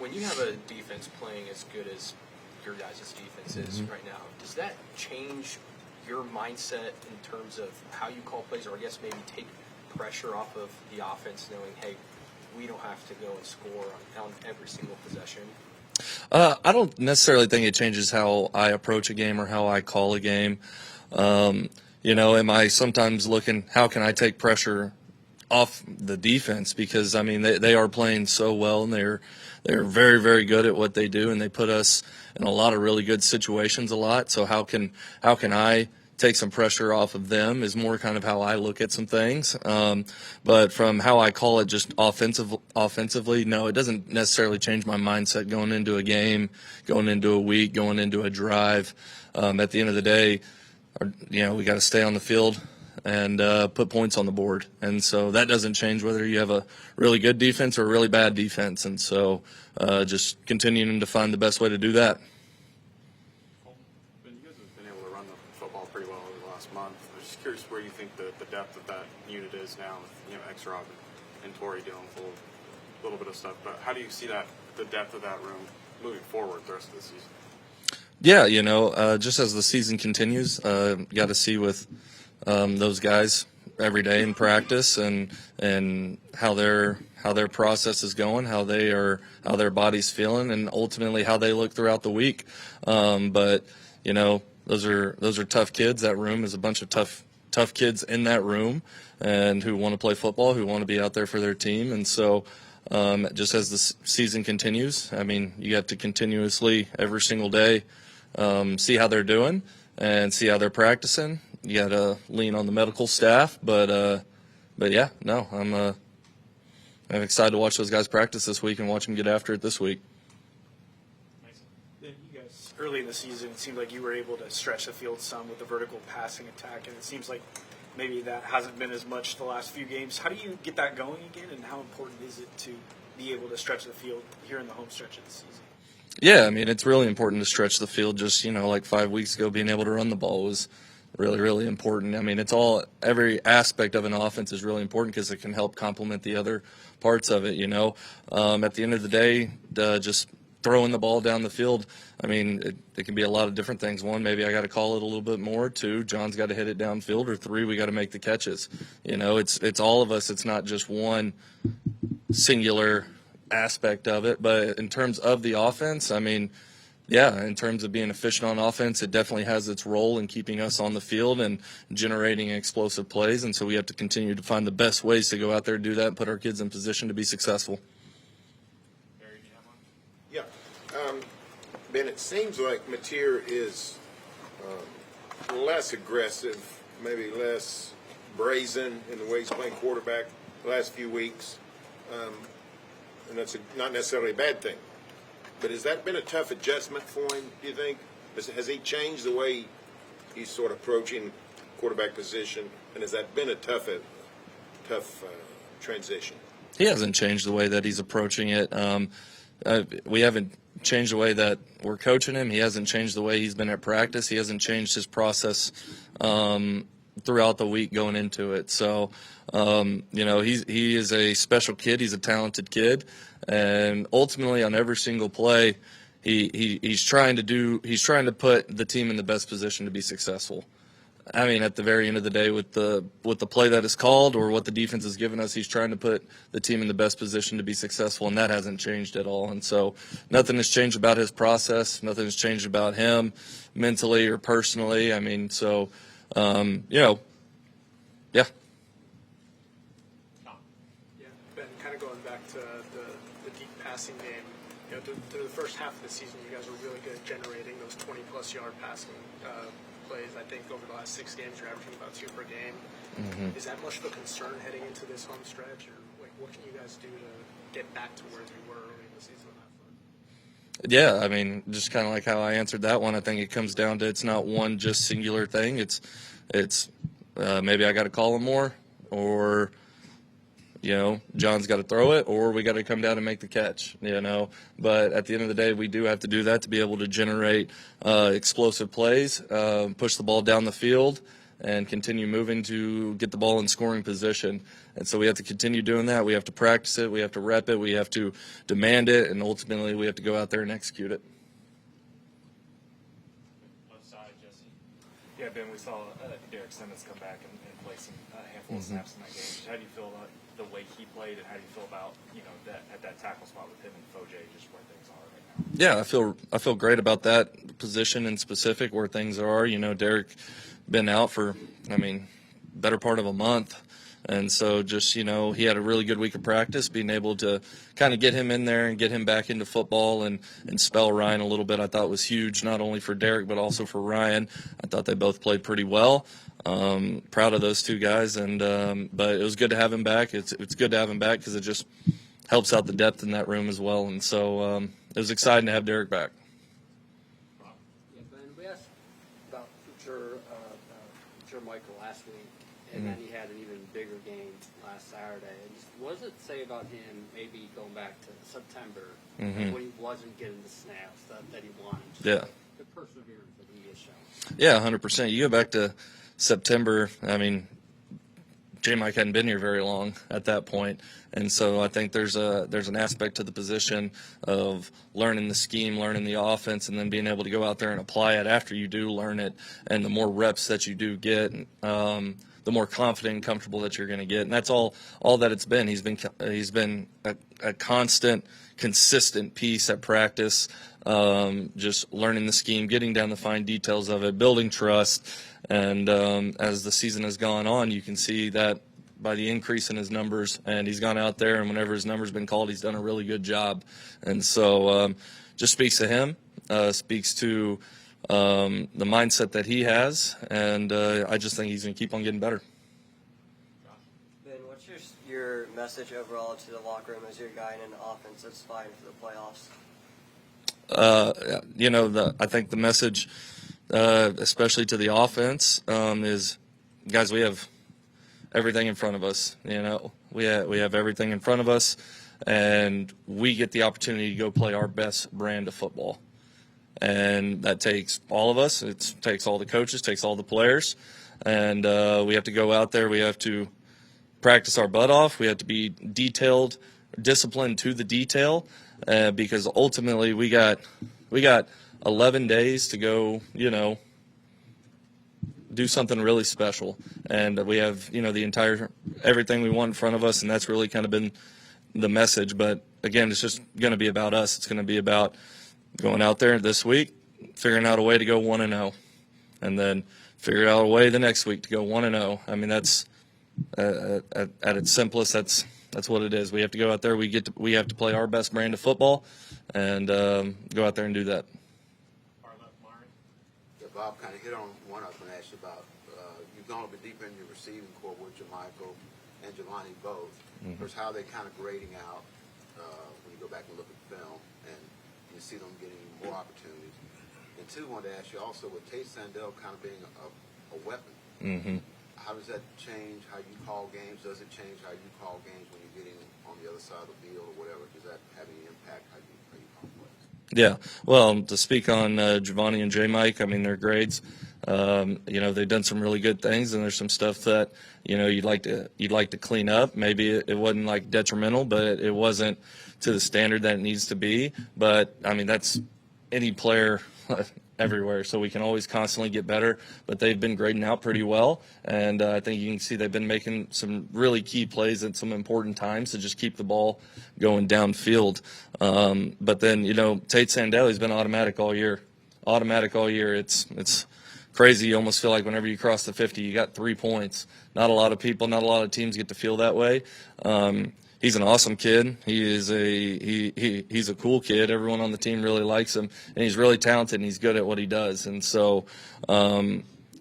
when you have a defense playing as good as your guys' defense is right now, does that change your mindset in terms of how you call plays, or I guess maybe take pressure off of the offense, knowing, hey, we don't have to go and score on every single possession? I don't necessarily think it changes how I approach a game or how I call a game. Am I sometimes looking, how can I take pressure off the defense? Because, I mean, they are playing so well, and they're very, very good at what they do, and they put us in a lot of really good situations a lot. So how can I take some pressure off of them is more kind of how I look at some things. But from how I call it just offensively, no, it doesn't necessarily change my mindset going into a game, going into a week, going into a drive. At the end of the day, we got to stay on the field and put points on the board. And so that doesn't change whether you have a really good defense or a really bad defense. And so just continuing to find the best way to do that. You guys have been able to run the football pretty well over the last month. I'm just curious where you think the depth of that unit is now with X-Rob and Torrey dealing with a little bit of stuff. But how do you see the depth of that room moving forward the rest of the season? Yeah, just as the season continues, got to see with those guys every day in practice and how their process is going, how their body's feeling, and ultimately how they look throughout the week. But those are tough kids. That room is a bunch of tough kids in that room, and who want to play football, who want to be out there for their team. And so just as the season continues, I mean, you have to continuously every single day see how they're doing and see how they're practicing. You got to lean on the medical staff, but yeah, no, I'm excited to watch those guys practice this week and watch them get after it this week. You guys, early in the season, it seemed like you were able to stretch the field some with the vertical passing attack, and it seems like maybe that hasn't been as much the last few games. How do you get that going again, and how important is it to be able to stretch the field here in the home stretch of the season? Yeah, I mean, it's really important to stretch the field. Just, like 5 weeks ago, being able to run the ball was really, really important. I mean, every aspect of an offense is really important because it can help complement the other parts of it, At the end of the day, just throwing the ball down the field, I mean, it can be a lot of different things. One, maybe I got to call it a little bit more. Two, John's got to hit it downfield. Or three, we got to make the catches. It's all of us. It's not just one singular aspect of it. But in terms of the offense, I mean, yeah, in terms of being efficient on offense, it definitely has its role in keeping us on the field and generating explosive plays. And so we have to continue to find the best ways to go out there and do that and put our kids in position to be successful. Yeah. Ben, it seems like Mateer is less aggressive, maybe less brazen in the way he's playing quarterback the last few weeks. And that's not necessarily a bad thing. But has that been a tough adjustment for him, do you think? Has he changed the way he's sort of approaching quarterback position? And has that been a tough transition? He hasn't changed the way that he's approaching it. We haven't changed the way that we're coaching him. He hasn't changed the way he's been at practice. He hasn't changed his process throughout the week going into it. So, he is a special kid. He's a talented kid. And ultimately on every single play, he's trying to put the team in the best position to be successful. I mean, at the very end of the day, with the play that is called or what the defense has given us, he's trying to put the team in the best position to be successful, and that hasn't changed at all. And so nothing has changed about his process. Nothing has changed about him mentally or personally. I mean, so, yeah. Yeah, Ben, kind of going back to the deep passing game, through the first half of the season, you guys were really good at generating those 20-plus yard passing plays. I think over the last 6 games, you're averaging about 2 per game. Mm-hmm. Is that much of a concern heading into this home stretch, or what can you guys do to get back to where you were early in the season on that front? Yeah, I mean, just kind of like how I answered that one. I think it comes down to it's not one just singular thing. It's maybe I got to call him more, or John's got to throw it, or we got to come down and make the catch, But at the end of the day, we do have to do that to be able to generate explosive plays, push the ball down the field, and continue moving to get the ball in scoring position. And so we have to continue doing that. We have to practice it. We have to rep it. We have to demand it. And ultimately, we have to go out there and execute it. Left side, Jesse. Yeah, Ben, we saw Derek Simmons come back and play some handful of snaps in that game. How do you feel about the way he played, and how do you feel about that at that tackle spot with him and Fojay, just where things are right now? Yeah, I feel great about that position in specific where things are. Derek been out for better part of a month. And so just, he had a really good week of practice, being able to kind of get him in there and get him back into football and spell Ryan a little bit, I thought was huge, not only for Derek but also for Ryan. I thought they both played pretty well. Proud of those two guys, but it was good to have him back. It's good to have him back because it just helps out the depth in that room as well. And so it was exciting to have Derek back. Yeah, Ben, we asked about Michael last week, and then he had an even bigger game last Saturday. And just, what does it say about him maybe going back to September when he wasn't getting the snaps that he wanted? Yeah. The perseverance that he has shown. Yeah, 100%. You go back to September, J-Mike hadn't been here very long at that point. And so I think there's an aspect to the position of learning the scheme, learning the offense, and then being able to go out there and apply it after you do learn it. And the more reps that you do get, the more confident and comfortable that you're going to get. And that's all that it's been. He's been a constant, consistent piece at practice, just learning the scheme, getting down the fine details of it, building trust. And as the season has gone on, you can see that by the increase in his numbers. And he's gone out there, and whenever his number's been called, he's done a really good job. And so just speaks to him, speaks to the mindset that he has. And I just think he's going to keep on getting better. Ben, what's your message overall to the locker room as your guy in an offense that's fighting for the playoffs? I think the message, especially to the offense, is, guys, we have everything in front of us. We have everything in front of us, and we get the opportunity to go play our best brand of football. And that takes all of us. It takes all the coaches, takes all the players, and we have to go out there. We have to practice our butt off. We have to be detailed, disciplined to the detail, because ultimately we got 11 days to go, do something really special. And we have, the entire everything we want in front of us, and that's really kind of been the message. But again, it's just going to be about us. It's going to be about going out there this week, figuring out a way to go 1-0, and then figure out a way the next week to go 1-0. That's at its simplest. That's what it is. We have to go out there. We have to play our best brand of football, and go out there and do that. Yeah, Bob kind of hit on one I was going to ask you about. You've gone a bit deeper in your receiving core with Jermichael and Jelani both. First, how are they kind of grading out when you go back and look at film and you see them getting more opportunities? And two, I wanted to ask you also with Tate Sandell kind of being a weapon. How does that change how you call games? Does it change how you call games when you're getting on the other side of the field or whatever? Does that have any impact how you call plays? Yeah. Well, to speak on Giovanni and J-Mike, their grades, they've done some really good things, and there's some stuff that, you'd like to clean up. Maybe it wasn't like detrimental, but it wasn't to the standard that it needs to be. But that's any player everywhere, so we can always constantly get better, but they've been grading out pretty well, and I think you can see they've been making some really key plays at some important times to just keep the ball going downfield. But then, Tate Sandell, he's been automatic all year. It's crazy. You almost feel like whenever you cross the 50, you got 3 points. Not a lot of people, not a lot of teams get to feel that way. He's an awesome kid. He's a cool kid. Everyone on the team really likes him, and he's really talented, and he's good at what he does. And so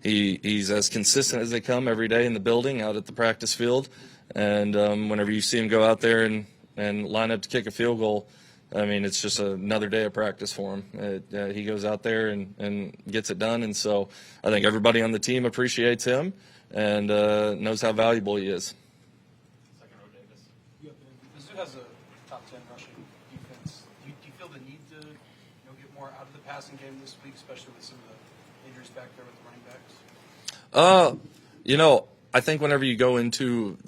he's as consistent as they come every day in the building, out at the practice field. And whenever you see him go out there and line up to kick a field goal, it's just another day of practice for him. He goes out there and gets it done. And so I think everybody on the team appreciates him and knows how valuable he is. Has a top 10 rushing defense. Do you feel the need to get more out of the passing game this week, especially with some of the injuries back there with the running backs? I think whenever you go into,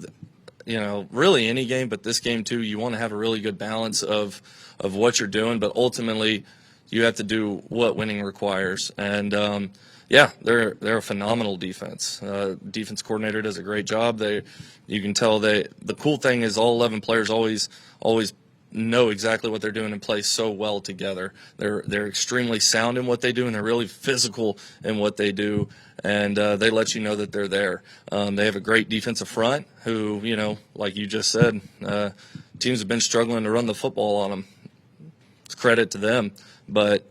really any game, but this game too, you want to have a really good balance of what you're doing, but ultimately you have to do what winning requires. And they're a phenomenal defense. Defense coordinator does a great job. You can tell the cool thing is all 11 players always know exactly what they're doing and play so well together. They're extremely sound in what they do, and they're really physical in what they do, and they let you know that they're there. They have a great defensive front who, like you just said, teams have been struggling to run the football on them. It's credit to them, but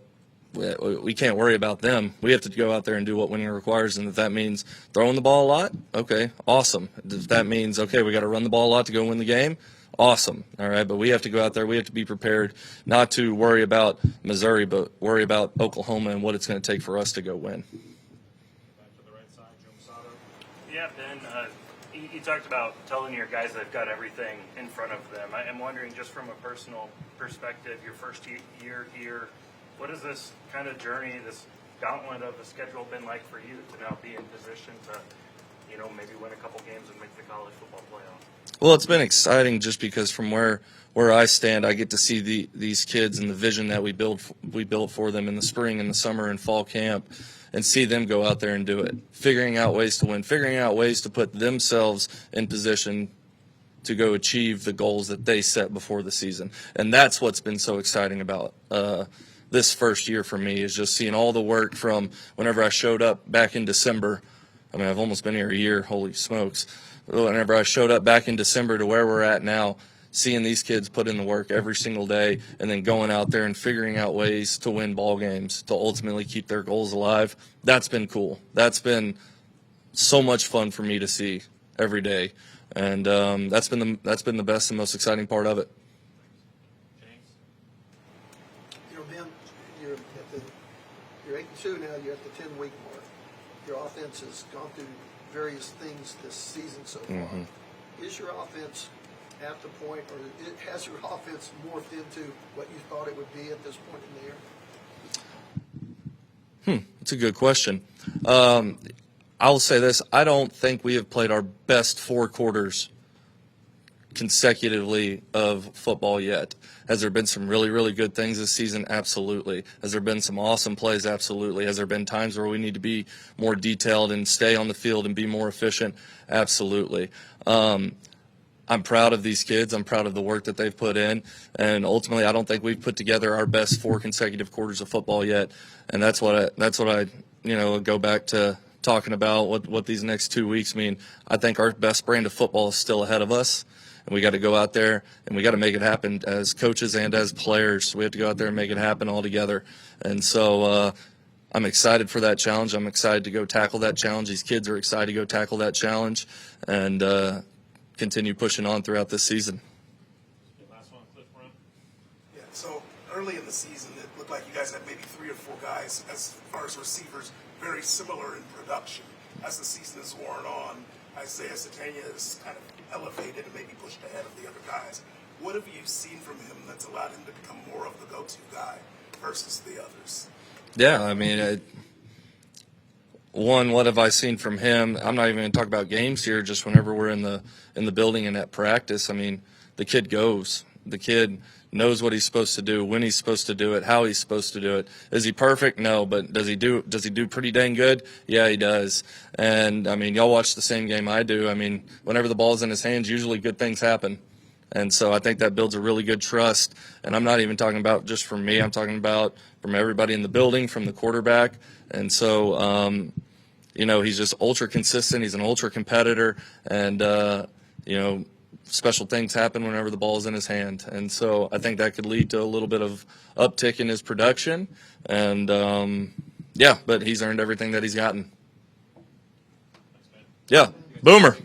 we can't worry about them. We have to go out there and do what winning requires, and if that means throwing the ball a lot, okay, awesome. If that means, okay, we got to run the ball a lot to go win the game, awesome. All right, but we have to go out there. We have to be prepared not to worry about Missouri, but worry about Oklahoma and what it's going to take for us to go win. Back to the right side, Joe Masato. Yeah, Ben, you talked about telling your guys they've got everything in front of them. I'm wondering, just from a personal perspective, your first year here, what has this kind of journey, this gauntlet of a schedule been like for you to now be in position to, maybe win a couple games and make the college football playoff? Well, it's been exciting just because from where I stand, I get to see these kids and the vision that we built for them in the spring and the summer and fall camp, and see them go out there and do it, figuring out ways to win, figuring out ways to put themselves in position to go achieve the goals that they set before the season. And that's what's been so exciting about this first year for me, is just seeing all the work from whenever I showed up back in December. I mean, I've almost been here a year, holy smokes. Whenever I showed up back in December to where we're at now, seeing these kids put in the work every single day, and then going out there and figuring out ways to win ball games, to ultimately keep their goals alive, that's been cool. That's been so much fun for me to see every day, and that's been the best and most exciting part of it. Ben, you're 8-2 now. You're at the 10-week mark. Your offense has gone through various things this season so far. Mm-hmm. Is your offense at the point, or has your offense morphed into what you thought it would be at this point in the year? It's a good question. I'll say this. I don't think we have played our best 4 quarters consecutively of football yet. Has there been some really, really good things this season? Absolutely. Has there been some awesome plays? Absolutely. Has there been times where we need to be more detailed and stay on the field and be more efficient? Absolutely. I'm proud of these kids. I'm proud of the work that they've put in. And ultimately, I don't think we've put together our best 4 consecutive quarters of football yet. And that's what I go back to talking about what these next 2 weeks mean. I think our best brand of football is still ahead of us. And we got to go out there and we got to make it happen as coaches and as players. We have to go out there and make it happen all together. And so I'm excited for that challenge. I'm excited to go tackle that challenge. These kids are excited to go tackle that challenge and continue pushing on throughout this season. Last one, Cliff Brown. Yeah, so early in the season, it looked like you guys had maybe 3 or 4 guys, as far as receivers, very similar in production. As the season has worn on, Isaiah Satania has kind of elevated and maybe pushed ahead of the other guys. What have you seen from him that's allowed him to become more of the go-to guy versus the others? Yeah, I mean, what have I seen from him? I'm not even going to talk about games here. Just whenever we're in the building and at practice, I mean, the kid goes. The kid knows what he's supposed to do, when he's supposed to do it, how he's supposed to do it. Is he perfect? No, but does he do pretty dang good? Yeah, he does. And I mean, y'all watch the same game I do. I mean, whenever the ball's in his hands, usually good things happen. And so I think that builds a really good trust. And I'm not even talking about just from me. I'm talking about from everybody in the building, from the quarterback. And so, he's just ultra consistent. He's an ultra competitor. And, special things happen whenever the ball is in his hand. And so I think that could lead to a little bit of uptick in his production. And, but he's earned everything that he's gotten. Yeah, Boomer.